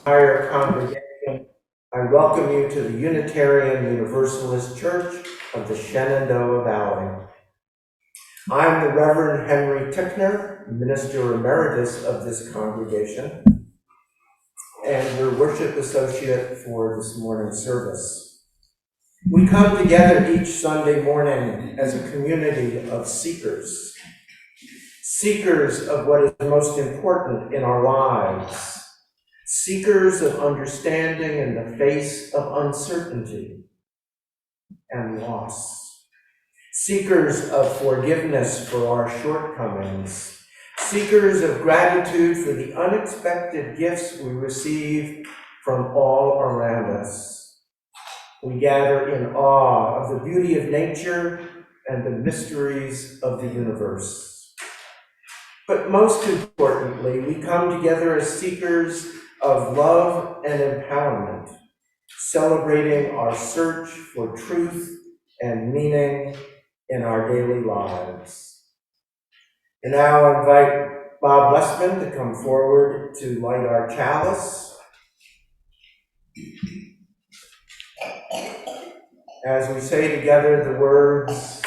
entire congregation, I welcome you to the Unitarian Universalist Church of the Shenandoah Valley. I'm the Reverend Henry Tickner, Minister Emeritus of this congregation, and your worship associate for this morning's service. We come together each Sunday morning as a community of seekers of what is most important in our lives, seekers of understanding in the face of uncertainty and loss, seekers of forgiveness for our shortcomings, seekers of gratitude for the unexpected gifts we receive from all around us. We gather in awe of the beauty of nature and the mysteries of the universe. But most importantly, we come together as seekers of love and empowerment, celebrating our search for truth and meaning in our daily lives. And now I invite Bob Westman to come forward to light our chalice. As we say together the words,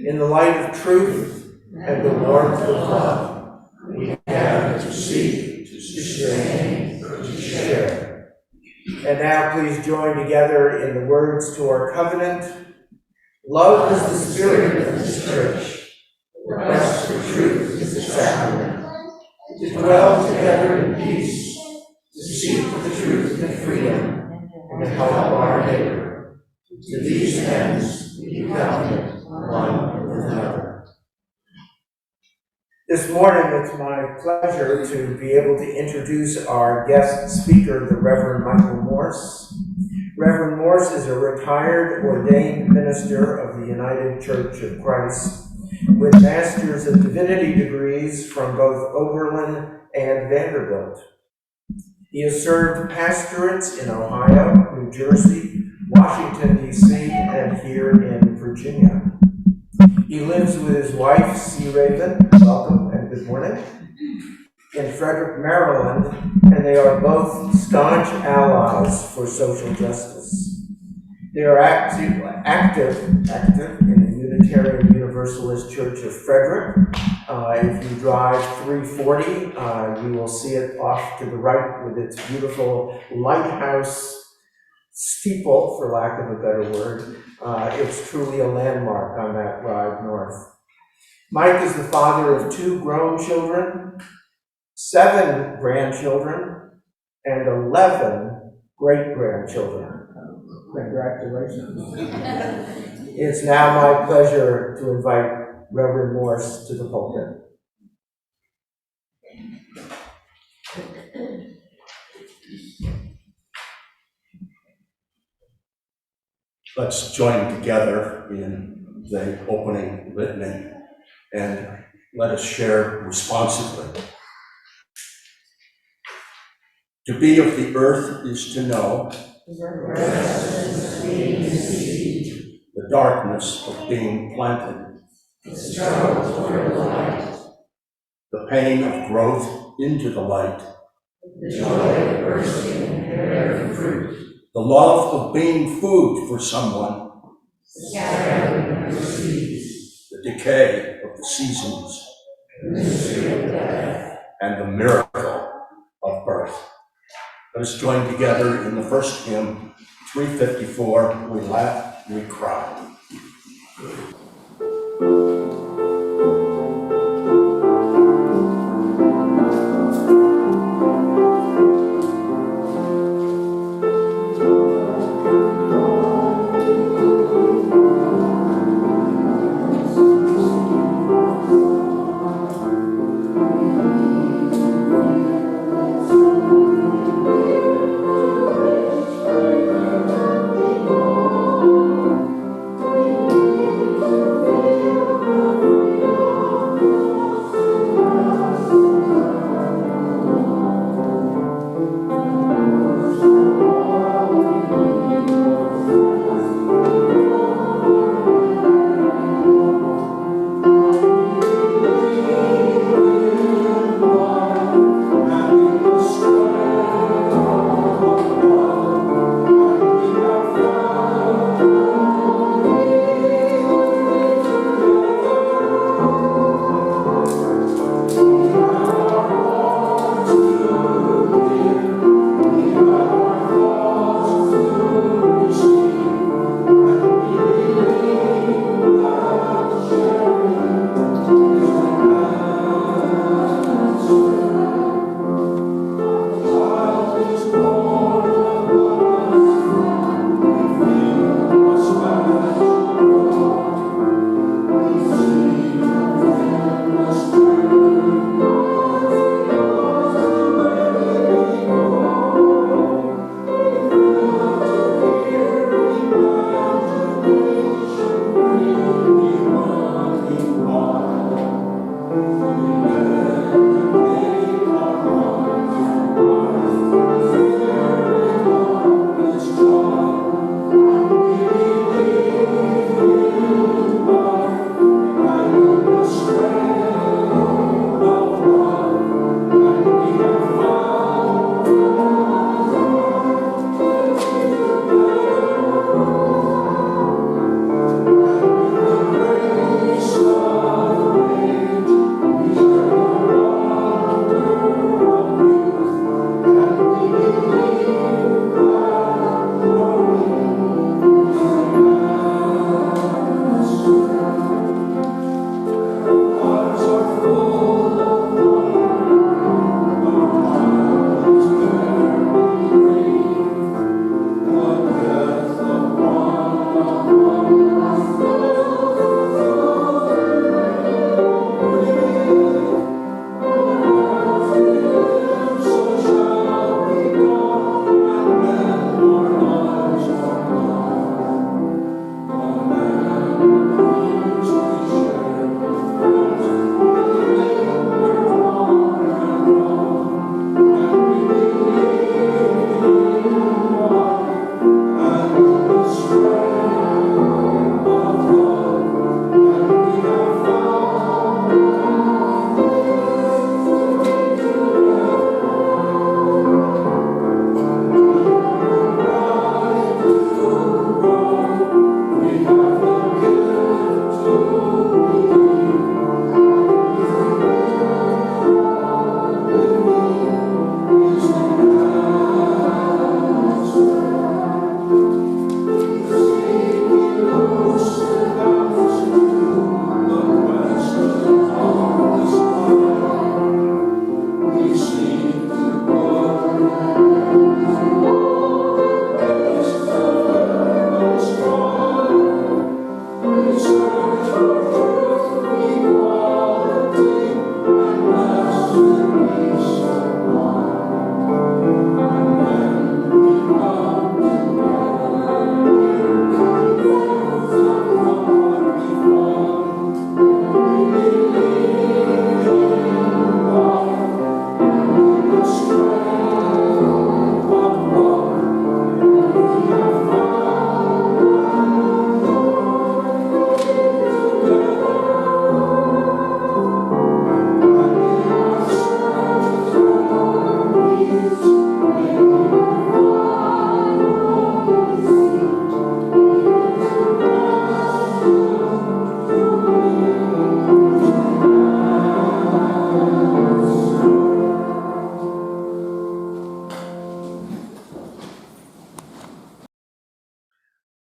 "In the light of truth and the warmth of love, we gather to seek, to sustain, to share." And now please join together in the words to our covenant. Love is the spirit of this church. The quest for truth is the sacrament. To dwell together in peace, to seek the truth and freedom, and to help our neighbor. To these ends we covenant one with another. This morning, it's my pleasure to be able to introduce our guest speaker, the Reverend Michael Morse. Reverend Morse is a retired ordained minister of the United Church of Christ with Masters of Divinity degrees from both Oberlin and Vanderbilt. He has served pastorates in Ohio, New Jersey, Washington, D.C., and here in Virginia. He lives with his wife, C. Raven, welcome and good morning, in Frederick, Maryland, and they are both staunch allies for social justice. They are active in the Unitarian Universalist Church of Frederick. If you drive 340, you will see it off to the right with its beautiful lighthouse steeple, for lack of a better word. It's truly a landmark on that ride north. Mike is the father of 2 grown children, 7 grandchildren, and 11 great-grandchildren. Congratulations. It's now my pleasure to invite Reverend Morse to the pulpit. Let's join together in the opening litany and let us share responsively. To be of the earth is to know the darkness of being planted, the struggle toward the light, the pain of growth into the light, the joy of bursting and bearing fruit, the love of being food for someone, the scattering of the seeds, the decay of the seasons, the mystery of death, and the miracle of birth. Let us join together in the first hymn, 354, We Laugh, We Cry.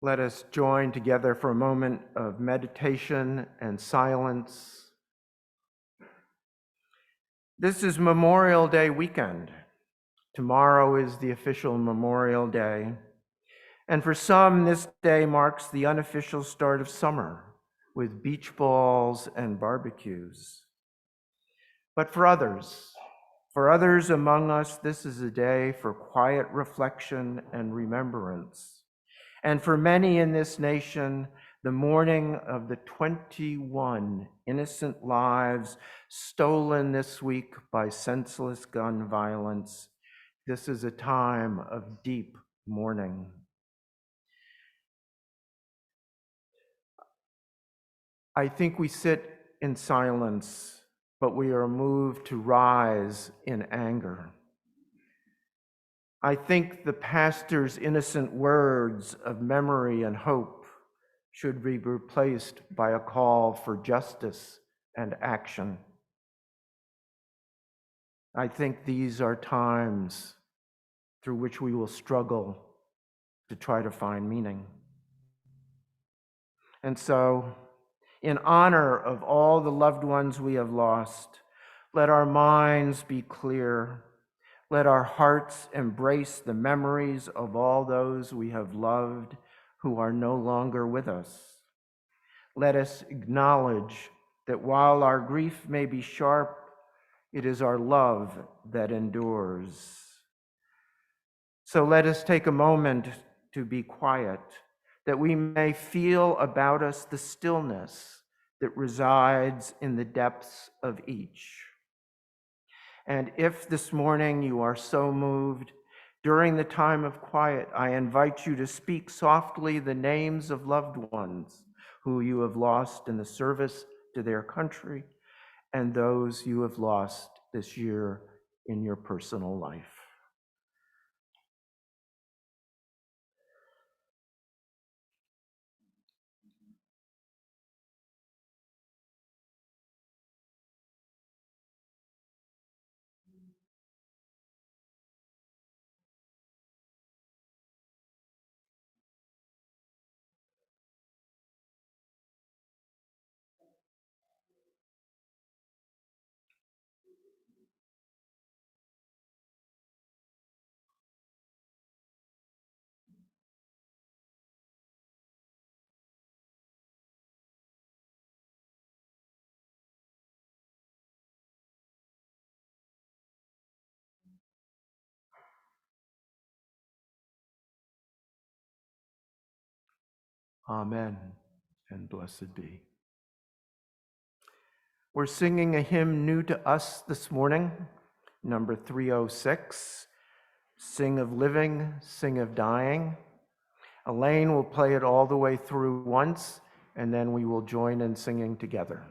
Let us join together for a moment of meditation and silence. This is Memorial Day weekend. Tomorrow is the official Memorial Day. And for some, this day marks the unofficial start of summer with beach balls and barbecues. But for others among us, this is a day for quiet reflection and remembrance. And for many in this nation, the mourning of the 21 innocent lives stolen this week by senseless gun violence, this is a time of deep mourning. I think we sit in silence, but we are moved to rise in anger. I think the pastor's innocent words of memory and hope should be replaced by a call for justice and action. I think these are times through which we will struggle to try to find meaning. And so, in honor of all the loved ones we have lost, let our minds be clear. Let our hearts embrace the memories of all those we have loved who are no longer with us. Let us acknowledge that while our grief may be sharp, it is our love that endures. So let us take a moment to be quiet, that we may feel about us the stillness that resides in the depths of each. And if this morning you are so moved, during the time of quiet, I invite you to speak softly the names of loved ones who you have lost in the service to their country and those you have lost this year in your personal life. Amen, and blessed be. We're singing a hymn new to us this morning, number 306, Sing of Living, Sing of Dying. Elaine will play it all the way through once, and then we will join in singing together.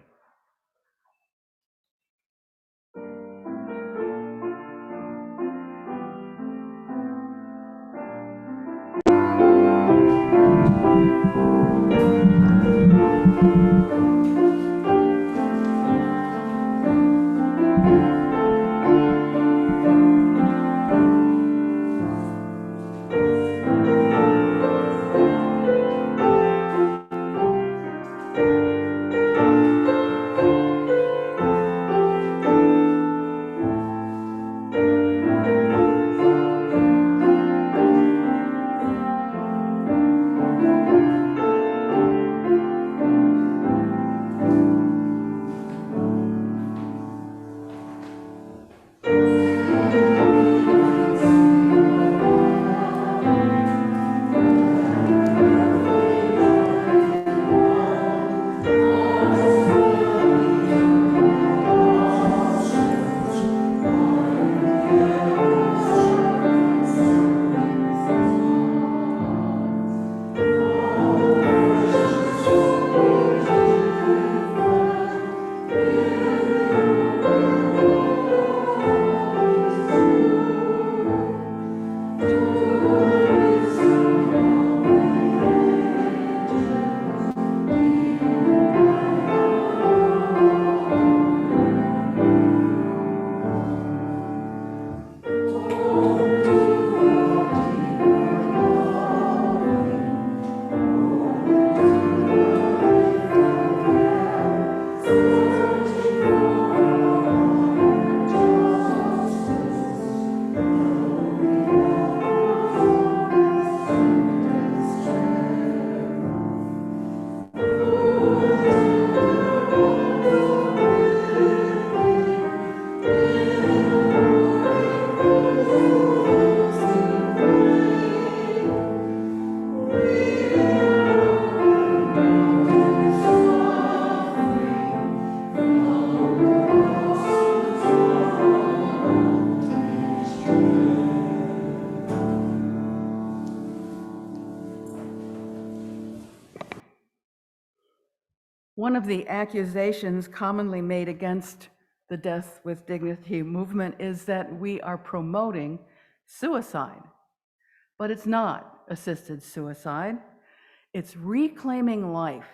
One of the accusations commonly made against the Death with Dignity movement is that we are promoting suicide. But it's not assisted suicide, it's reclaiming life.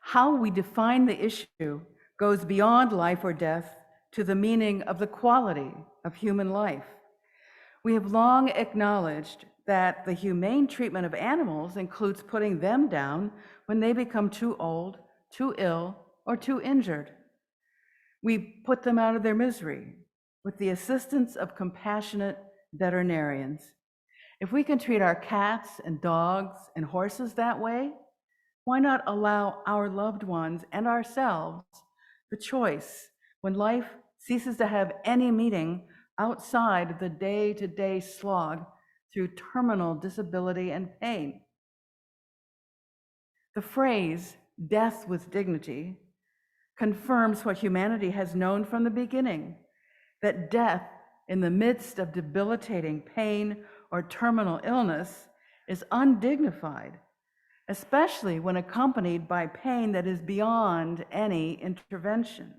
How we define the issue goes beyond life or death to the meaning of the quality of human life. We have long acknowledged that the humane treatment of animals includes putting them down when they become too old, too ill, or too injured. We put them out of their misery with the assistance of compassionate veterinarians. If we can treat our cats and dogs and horses that way, why not allow our loved ones and ourselves the choice when life ceases to have any meaning outside the day-to-day slog through terminal disability and pain? The phrase, death with dignity, confirms what humanity has known from the beginning, that death in the midst of debilitating pain or terminal illness is undignified, especially when accompanied by pain that is beyond any intervention.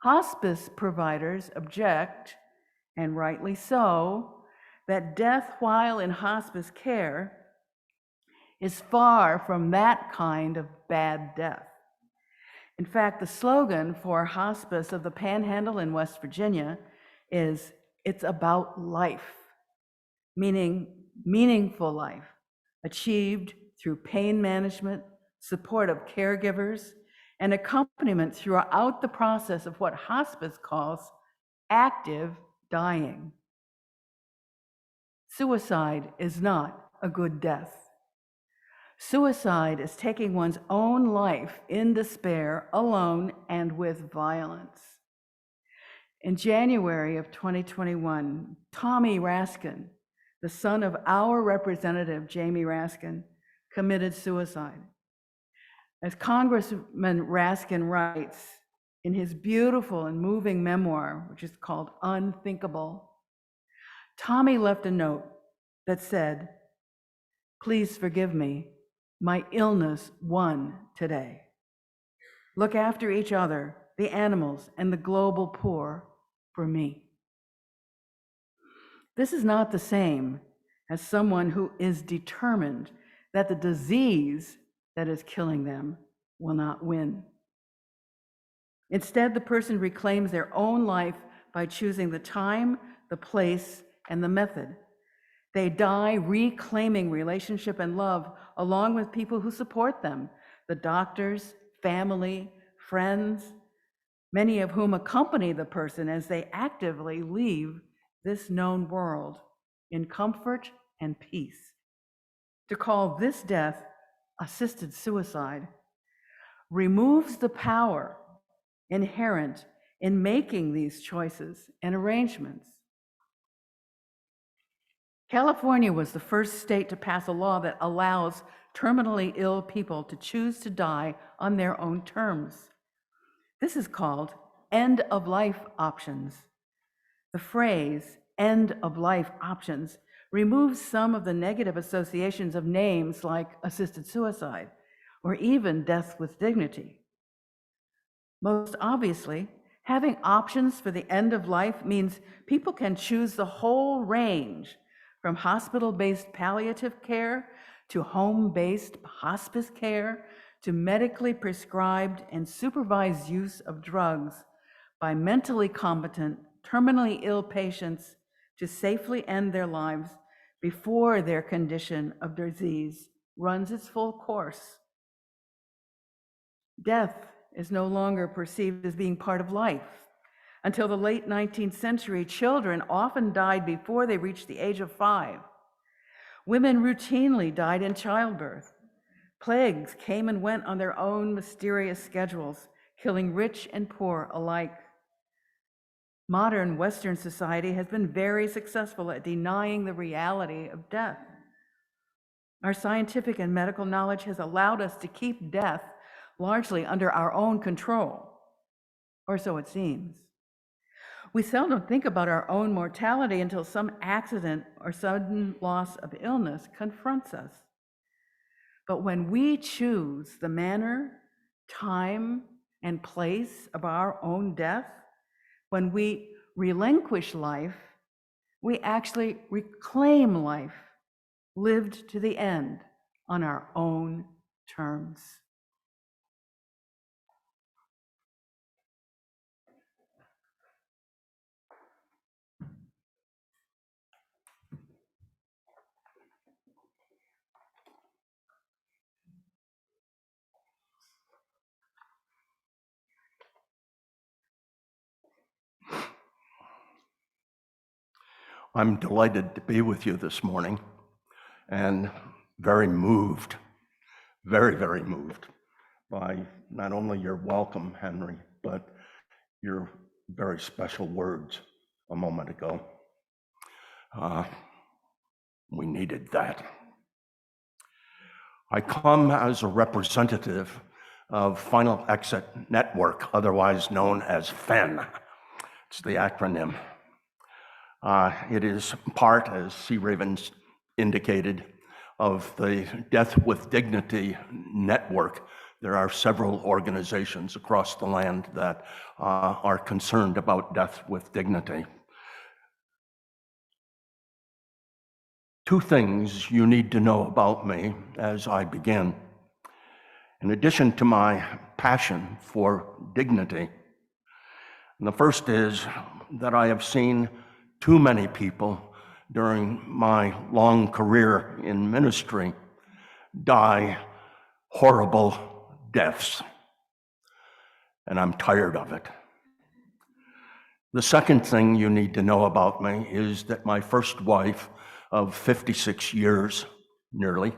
Hospice providers object, and rightly so, that death while in hospice care is far from that kind of bad death. In fact, the slogan for hospice of the Panhandle in West Virginia is, "It's about life," meaning meaningful life, achieved through pain management, support of caregivers, and accompaniment throughout the process of what hospice calls active dying. Suicide is not a good death. Suicide is taking one's own life in despair, alone, and with violence. In January of 2021, Tommy Raskin, the son of our representative, Jamie Raskin, committed suicide. As Congressman Raskin writes in his beautiful and moving memoir, which is called Unthinkable, Tommy left a note that said, "Please forgive me. My illness won today. Look after each other, the animals, and the global poor for me." This is not the same as someone who is determined that the disease that is killing them will not win. Instead, the person reclaims their own life by choosing the time, the place, and the method. They die reclaiming relationship and love along with people who support them, the doctors, family, friends, many of whom accompany the person as they actively leave this known world in comfort and peace. To call this death assisted suicide removes the power inherent in making these choices and arrangements. California was the first state to pass a law that allows terminally ill people to choose to die on their own terms. This is called end-of-life options. The phrase end-of-life options removes some of the negative associations of names like assisted suicide or even death with dignity. Most obviously, having options for the end of life means people can choose the whole range, from hospital-based palliative care to home-based hospice care to medically prescribed and supervised use of drugs by mentally competent, terminally ill patients to safely end their lives before their condition of disease runs its full course. Death is no longer perceived as being part of life. Until the late 19th century, children often died before they reached the age of 5. Women routinely died in childbirth. Plagues came and went on their own mysterious schedules, killing rich and poor alike. Modern Western society has been very successful at denying the reality of death. Our scientific and medical knowledge has allowed us to keep death largely under our own control, or so it seems. We seldom think about our own mortality until some accident or sudden loss of illness confronts us. But when we choose the manner, time, and place of our own death, when we relinquish life, we actually reclaim life, lived to the end on our own terms. I'm delighted to be with you this morning and very moved, very moved by not only your welcome, Henry, but your very special words a moment ago. We needed that. I come as a representative of Final Exit Network, otherwise known as FEN. It's the acronym. It is part, as C. Ravens indicated, of the Death with Dignity network. There are several organizations across the land that are concerned about death with dignity. Two things you need to know about me as I begin. In addition to my passion for dignity, and the first is that I have seen too many people during my long career in ministry die horrible deaths, and I'm tired of it. The second thing you need to know about me is that my first wife of 56 years, nearly,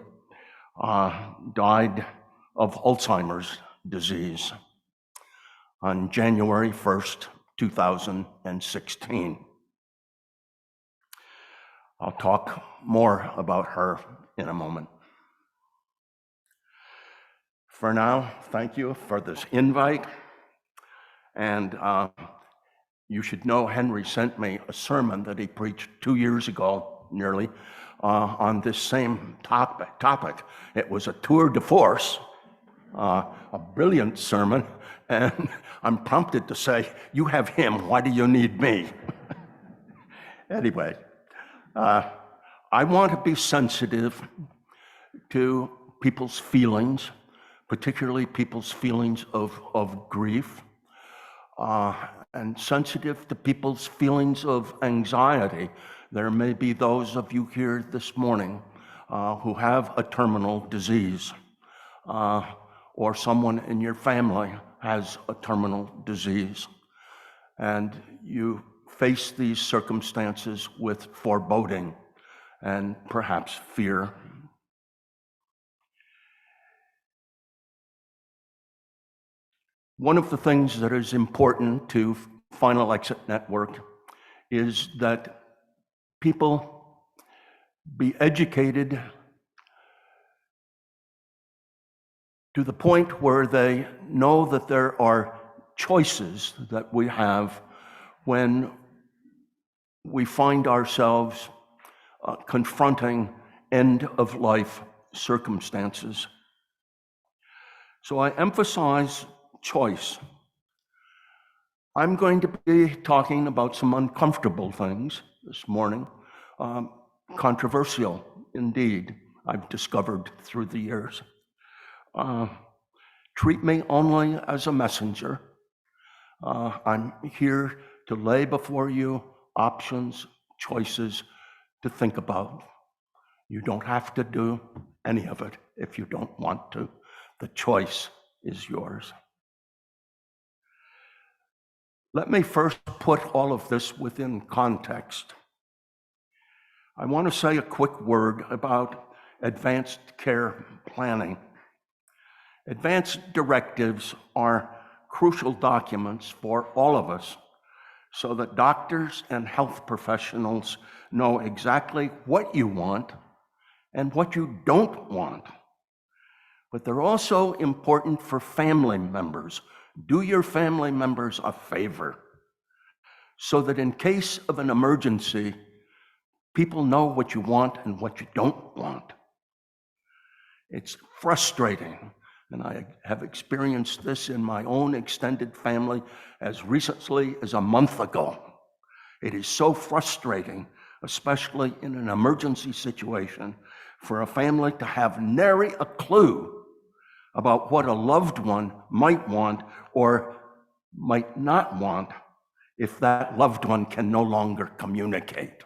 died of Alzheimer's disease on January 1st, 2016. I'll talk more about her in a moment. For now, thank you for this invite. And you should know Henry sent me a sermon that he preached 2 years ago, nearly, on this same topic. It was a tour de force, a brilliant sermon, and I'm prompted to say, you have him, why do you need me? Anyway, I want to be sensitive to people's feelings, particularly people's feelings of grief, and sensitive to people's feelings of anxiety. There may be those of you here this morning who have a terminal disease, or someone in your family has a terminal disease, and you face these circumstances with foreboding and perhaps fear. One of the things that is important to Final Exit Network is that people be educated to the point where they know that there are choices that we have when we find ourselves confronting end-of-life circumstances. So I emphasize choice. I'm going to be talking about some uncomfortable things this morning, controversial indeed, I've discovered through the years. Treat me only as a messenger. I'm here to lay before you options, choices to think about. You don't have to do any of it if you don't want to. The choice is yours. Let me first put all of this within context. I want to say a quick word about advanced care planning. Advanced directives are crucial documents for all of us so that doctors and health professionals know exactly what you want and what you don't want. But they're also important for family members. Do your family members a favor so that in case of an emergency, people know what you want and what you don't want. It's frustrating, and I have experienced this in my own extended family as recently as a month ago. It is so frustrating, especially in an emergency situation, for a family to have nary a clue about what a loved one might want or might not want if that loved one can no longer communicate.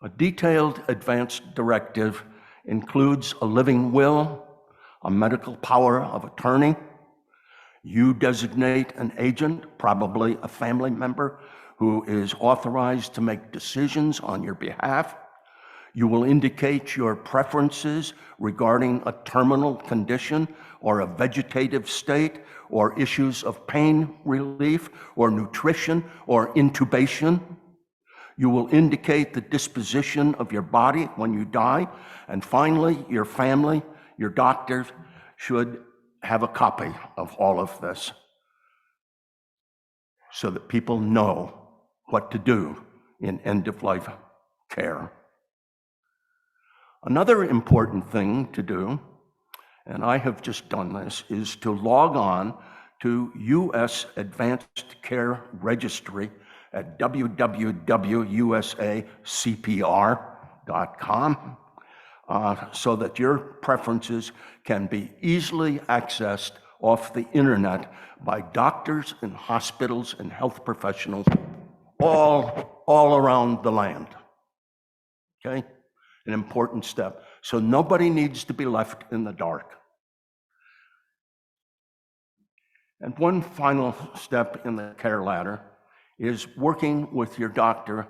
A detailed advance directive includes a living will, a medical power of attorney. You designate an agent, probably a family member, who is authorized to make decisions on your behalf. You will indicate your preferences regarding a terminal condition or a vegetative state or issues of pain relief or nutrition or intubation. You will indicate the disposition of your body when you die. And finally, your family, your doctors should have a copy of all of this so that people know what to do in end-of-life care. Another important thing to do, and I have just done this, is to log on to U.S. Advanced Care Registry at www.usacpr.com so that your preferences can be easily accessed off the internet by doctors and hospitals and health professionals all around the land. Okay? An important step. So nobody needs to be left in the dark. And one final step in the care ladder is working with your doctor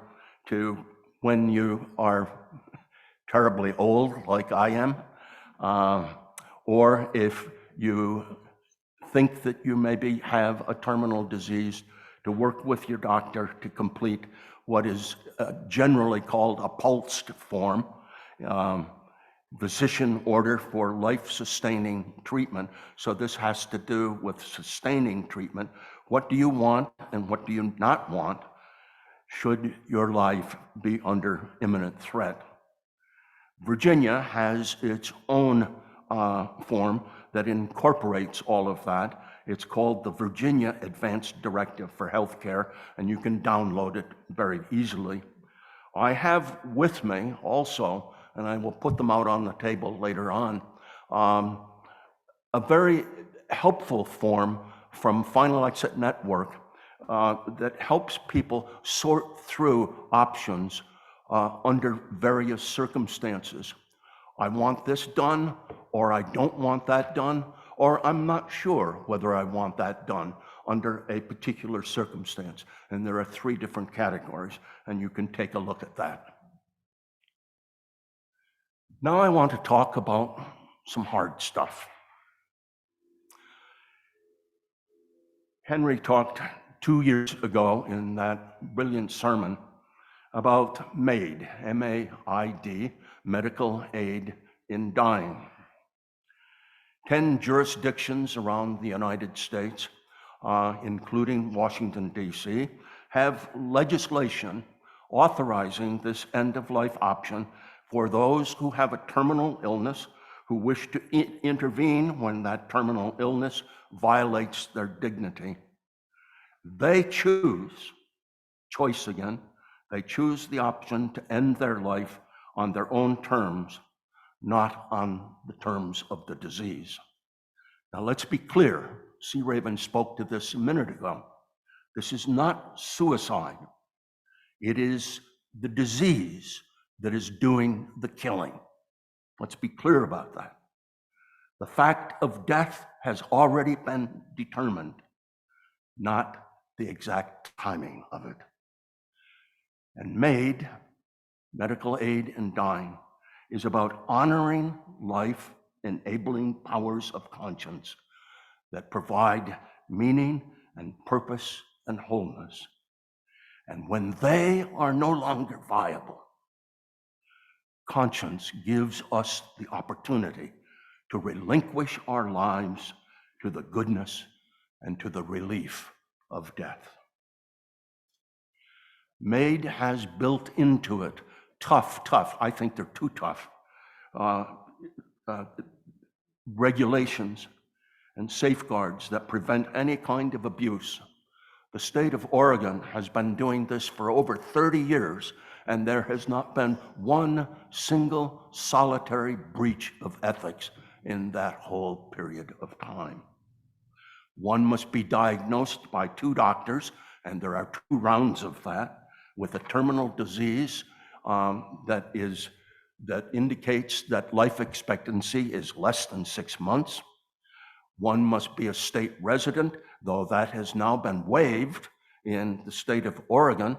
to, when you are terribly old, like I am, or if you think that you maybe have a terminal disease, to work with your doctor to complete what is generally called a pulsed form, physician order for life-sustaining treatment. So this has to do with sustaining treatment. What do you want and what do you not want should your life be under imminent threat? Virginia has its own form that incorporates all of that. It's called the Virginia Advance Directive for Healthcare, and you can download it very easily. I have with me also, and I will put them out on the table later on, a very helpful form from Final Exit Network that helps people sort through options under various circumstances. I want this done, or I don't want that done, or I'm not sure whether I want that done under a particular circumstance. And there are 3 different categories, and you can take a look at that. Now I want to talk about some hard stuff. Henry talked 2 years ago in that brilliant sermon about MAID, M-A-I-D, medical aid in dying. 10 jurisdictions around the United States, including Washington, D.C., have legislation authorizing this end-of-life option for those who have a terminal illness, who wish to intervene when that terminal illness violates their dignity. They choose, choice again, they choose the option to end their life on their own terms, not on the terms of the disease. Now let's be clear. C. Raven spoke to this a minute ago. This is not suicide. It is the disease that is doing the killing. Let's be clear about that. The fact of death has already been determined, not the exact timing of it. And MAID, medical aid in dying, is about honoring life-enabling powers of conscience that provide meaning and purpose and wholeness. And when they are no longer viable, conscience gives us the opportunity to relinquish our lives to the goodness and to the relief of death. MAID has built into it tough, I think they're too tough, regulations and safeguards that prevent any kind of abuse. The state of Oregon has been doing this for over 30 years, and there has not been one single solitary breach of ethics in that whole period of time. One must be diagnosed by 2 doctors, and there are 2 rounds of that, with a terminal disease that indicates that life expectancy is less than 6 months. One must be a state resident, though that has now been waived in the state of Oregon,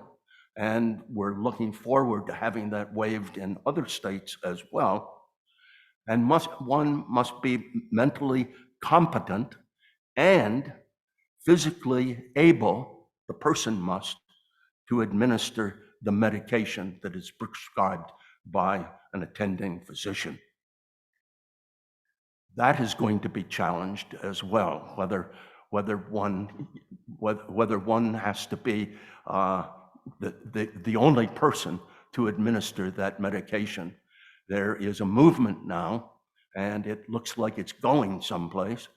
and we're looking forward to having that waived in other states as well. And one must be mentally competent and physically able, the person must, to administer the medication that is prescribed by an attending physician. That is going to be challenged as well, whether one has to be the only person to administer that medication. There is a movement now, and it looks like it's going someplace,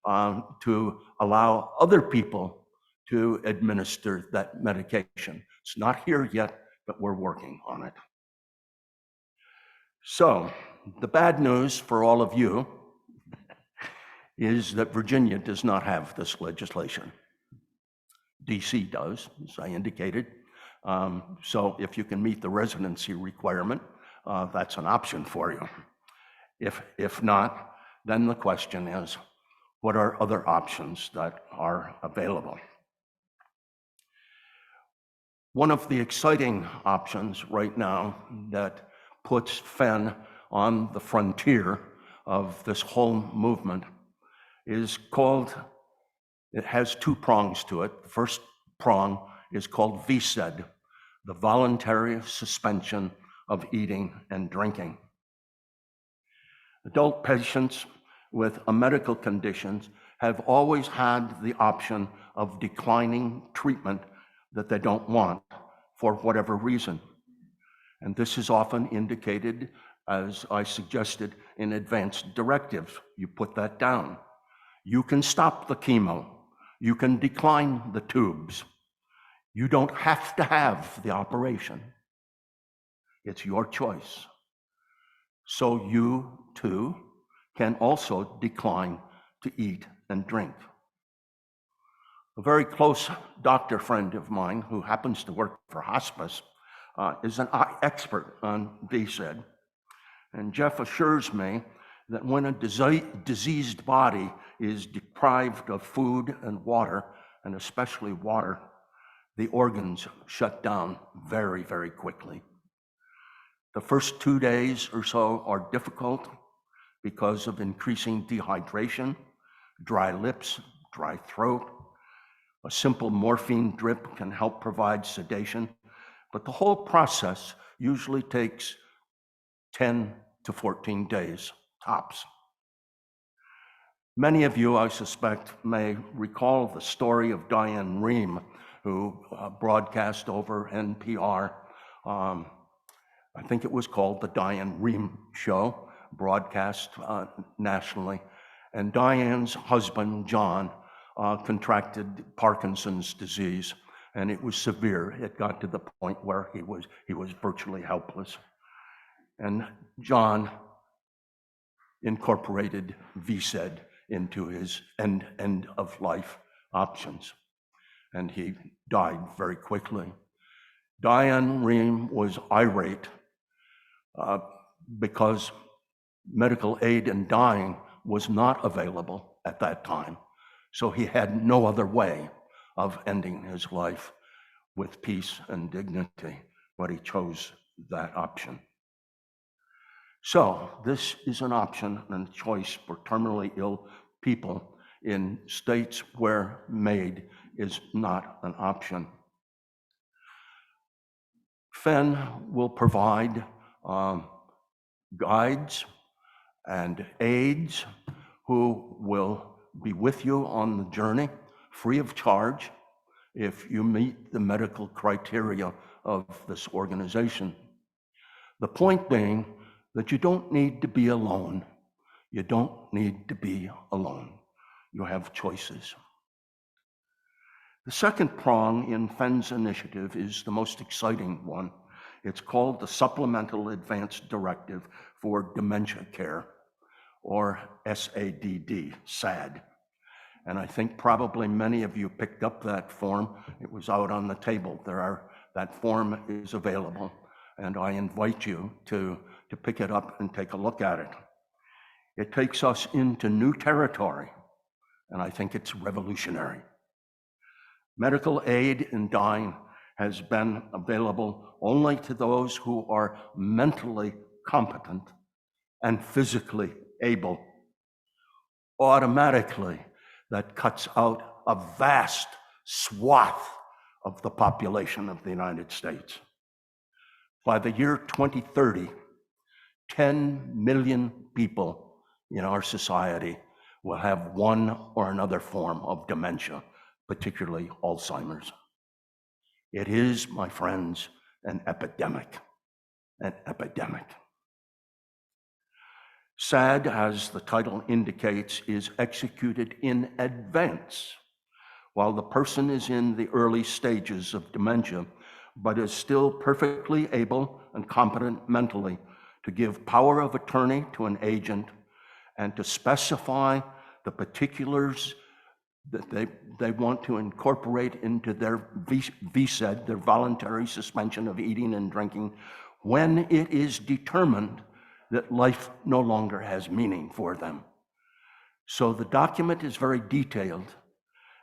to allow other people to administer that medication. It's not here yet, but we're working on it. So, the bad news for all of you is that Virginia does not have this legislation. DC does, as I indicated. So if you can meet the residency requirement, that's an option for you. If not, then the question is, what are other options that are available? One of the exciting options right now that puts FEN on the frontier of this whole movement is called, it has 2 prongs to it. The first prong is called VSED, the Voluntary Suspension of Eating and Drinking. Adult patients with a medical condition have always had the option of declining treatment that they don't want for whatever reason. And this is often indicated, as I suggested, in advanced directives. You put that down. You can stop the chemo. You can decline the tubes. You don't have to have the operation. It's your choice. So you, too, can also decline to eat and drink. A very close doctor friend of mine who happens to work for hospice is an expert on VSED. And Jeff assures me that when a diseased body is deprived of food and water, and especially water, the organs shut down very, very quickly. The first 2 days or so are difficult because of increasing dehydration, dry lips, dry throat. A simple morphine drip can help provide sedation, but the whole process usually takes 10 to 14 days, tops. Many of you, I suspect, may recall the story of Diane Rehm, who broadcast over NPR. I think it was called The Diane Rehm Show, broadcast nationally. And Diane's husband, John, contracted Parkinson's disease, and it was severe. It got to the point where he was virtually helpless. And John incorporated VSED into his end of life options, and he died very quickly. Diane Rehm was irate because medical aid in dying was not available at that time. So he had no other way of ending his life with peace and dignity, but he chose that option. So this is an option and a choice for terminally ill people in states where MAID is not an option. FEN will provide guides and aides who will be with you on the journey free of charge if you meet the medical criteria of this organization. The point being that you don't need to be alone. You don't need to be alone. You have choices. The second prong in Fenn's initiative is the most exciting one. It's called the Supplemental Advance Directive for Dementia Care, or SADD, SAD. And I think probably many of you picked up that form. It was out on the table. That form is available, and I invite you to pick it up and take a look at it. It takes us into new territory, and I think it's revolutionary. Medical aid in dying has been available only to those who are mentally competent and physically able. Automatically, that cuts out a vast swath of the population of the United States. By the year 2030, 10 million people in our society will have one or another form of dementia, particularly Alzheimer's. It is, my friends, an epidemic, an epidemic. SAD, as the title indicates, is executed in advance while the person is in the early stages of dementia, but is still perfectly able and competent mentally to give power of attorney to an agent and to specify the particulars that they want to incorporate into their VSED, their voluntary suspension of eating and drinking, when it is determined that life no longer has meaning for them. So the document is very detailed,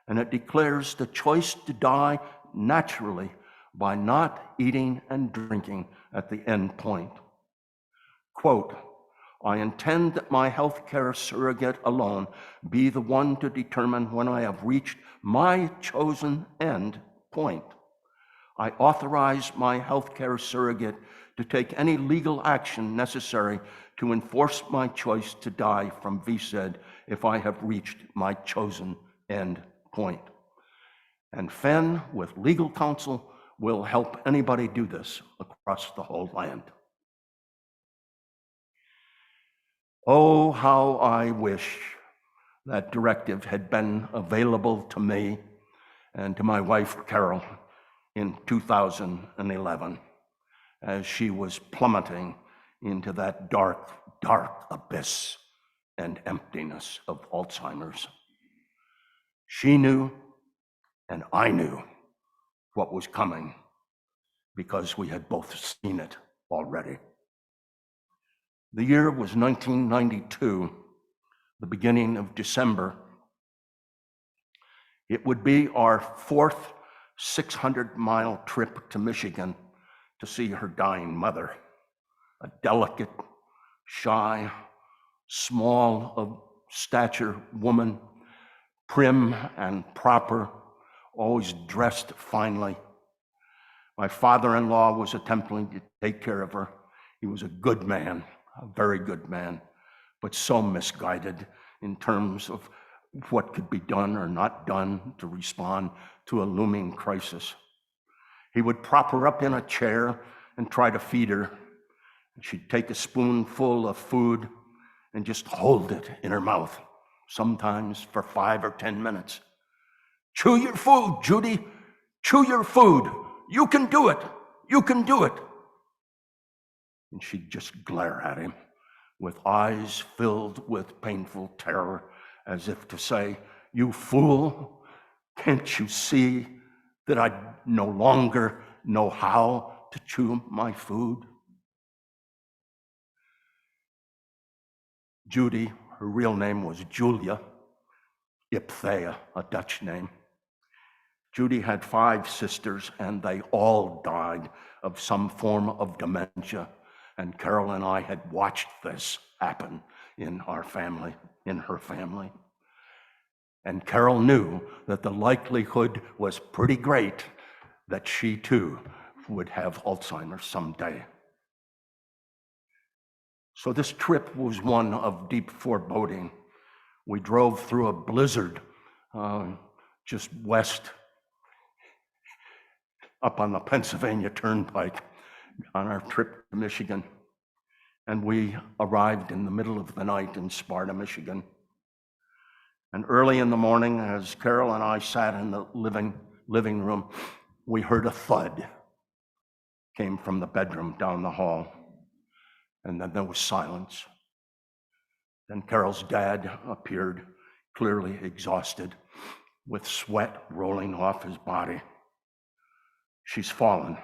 and it declares the choice to die naturally by not eating and drinking at the end point. Quote, I intend that my healthcare surrogate alone be the one to determine when I have reached my chosen end point. I authorize my healthcare surrogate to take any legal action necessary to enforce my choice to die from VSED if I have reached my chosen end point. And Fenn, with legal counsel, will help anybody do this across the whole land. Oh, how I wish that directive had been available to me and to my wife, Carol, in 2011, as she was plummeting into that dark, dark abyss and emptiness of Alzheimer's. She knew, and I knew what was coming because we had both seen it already. The year was 1992, the beginning of December. It would be our fourth 600-mile trip to Michigan to see her dying mother, a delicate, shy, small of stature woman, prim and proper, always dressed finely. My father-in-law was attempting to take care of her. He was a good man, a very good man, but so misguided in terms of what could be done or not done to respond to a looming crisis. He would prop her up in a chair and try to feed her. She'd take a spoonful of food and just hold it in her mouth, sometimes for 5 or 10 minutes. Chew your food, Judy. Chew your food. You can do it. You can do it. And she'd just glare at him with eyes filled with painful terror, as if to say, you fool, can't you see that I no longer know how to chew my food? Judy, her real name was Julia Ipthea, a Dutch name. Judy had 5 sisters, and they all died of some form of dementia. And Carol and I had watched this happen in our family, in her family. And Carol knew that the likelihood was pretty great that she too would have Alzheimer's someday. So this trip was one of deep foreboding. We drove through a blizzard just west up on the Pennsylvania Turnpike on our trip to Michigan. and we arrived in the middle of the night in Sparta, Michigan. And early in the morning, as Carol and I sat in the living room, we heard a thud came from the bedroom down the hall, and then there was silence. Then Carol's dad appeared, clearly exhausted, with sweat rolling off his body. She's fallen,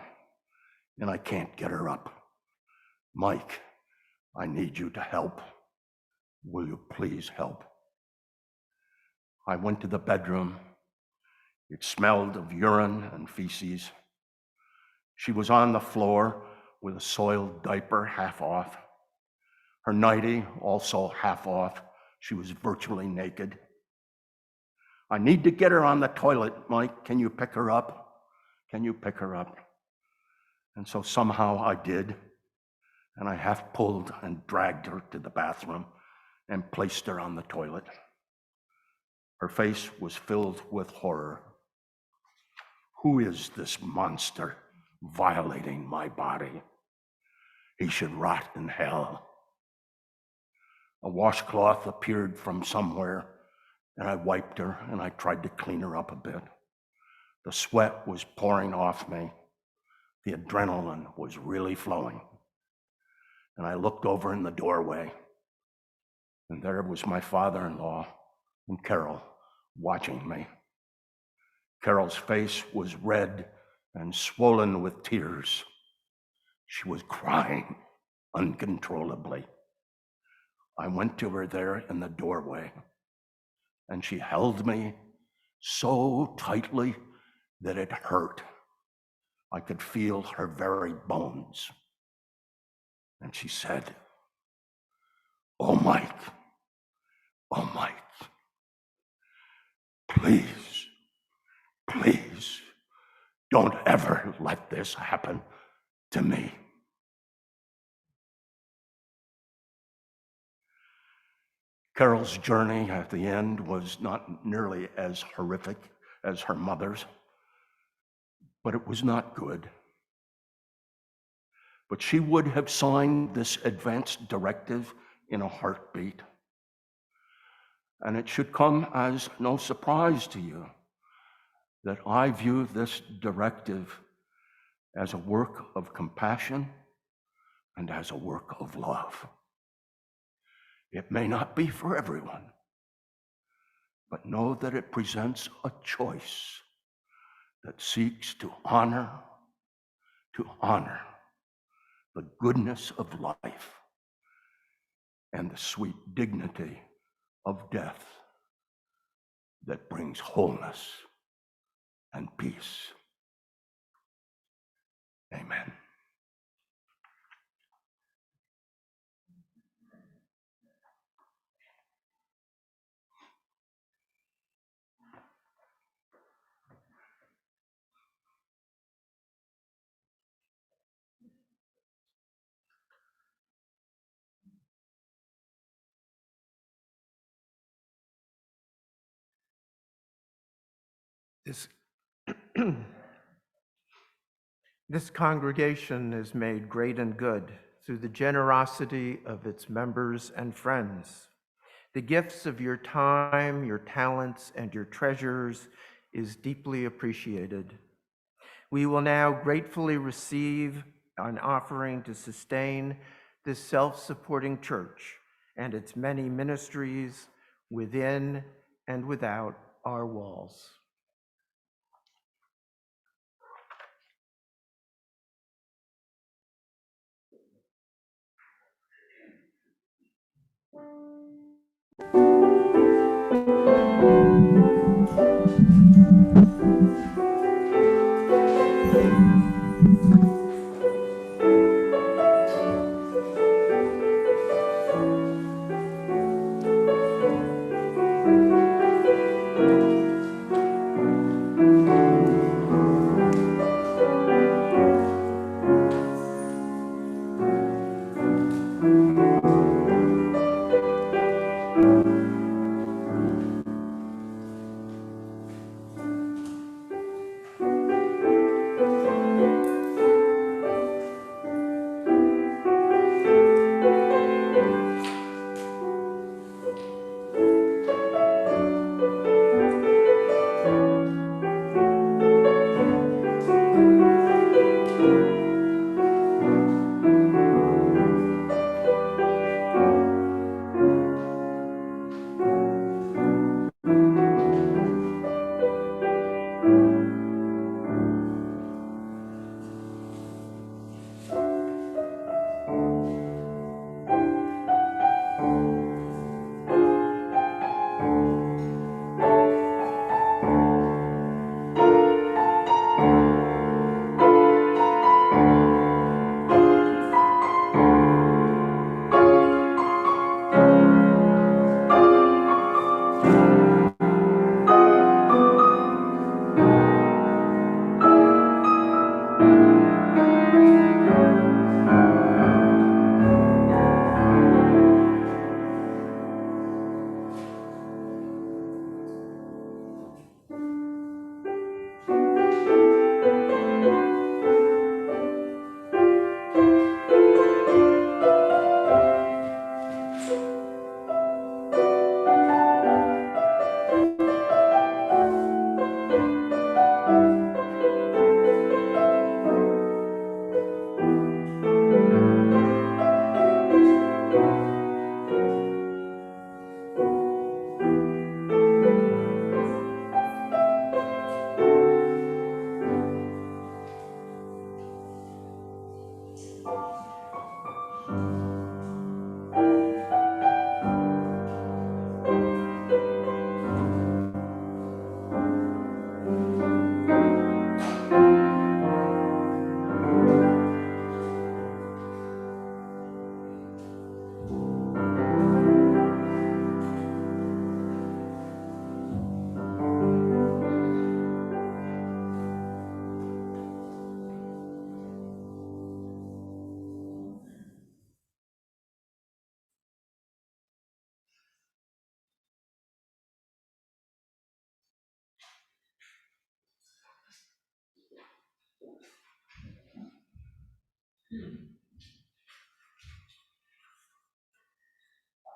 and I can't get her up. Mike, I need you to help. Will you please help? I went to the bedroom. It smelled of urine and feces. She was on the floor with a soiled diaper half off. Her nightie also half off. She was virtually naked. I need to get her on the toilet, Mike. Can you pick her up? Can you pick her up? And so somehow I did, and I half pulled and dragged her to the bathroom and placed her on the toilet. Her face was filled with horror. Who is this monster violating my body? He should rot in hell. A washcloth appeared from somewhere, and I wiped her and I tried to clean her up a bit. The sweat was pouring off me. The adrenaline was really flowing. And I looked over in the doorway, and there was my father-in-law and Carol watching me. Carol's face was red and swollen with tears. She was crying uncontrollably. I went to her there in the doorway, and she held me so tightly that it hurt. I could feel her very bones. And she said, "Oh, Mike, please, please, don't ever let this happen to me." Carol's journey at the end was not nearly as horrific as her mother's, but it was not good. But she would have signed this advanced directive in a heartbeat. And it should come as no surprise to you that I view this directive as a work of compassion and as a work of love. It may not be for everyone, but know that it presents a choice that seeks to honor the goodness of life and the sweet dignity of death that brings wholeness and peace. Amen. This congregation is made great and good through the generosity of its members and friends. The gifts of your time, your talents, and your treasures is deeply appreciated. We will now gratefully receive an offering to sustain this self-supporting church and its many ministries within and without our walls.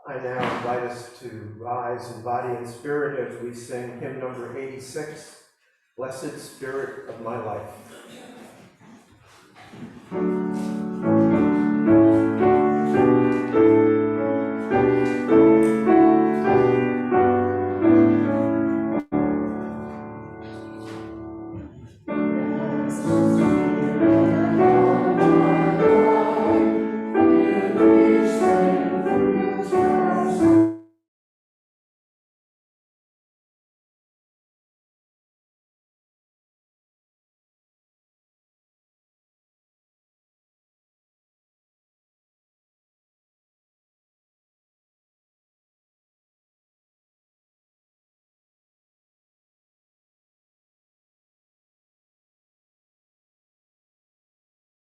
I now invite us to rise in body and spirit as we sing hymn number 86, Blessed Spirit of My Life.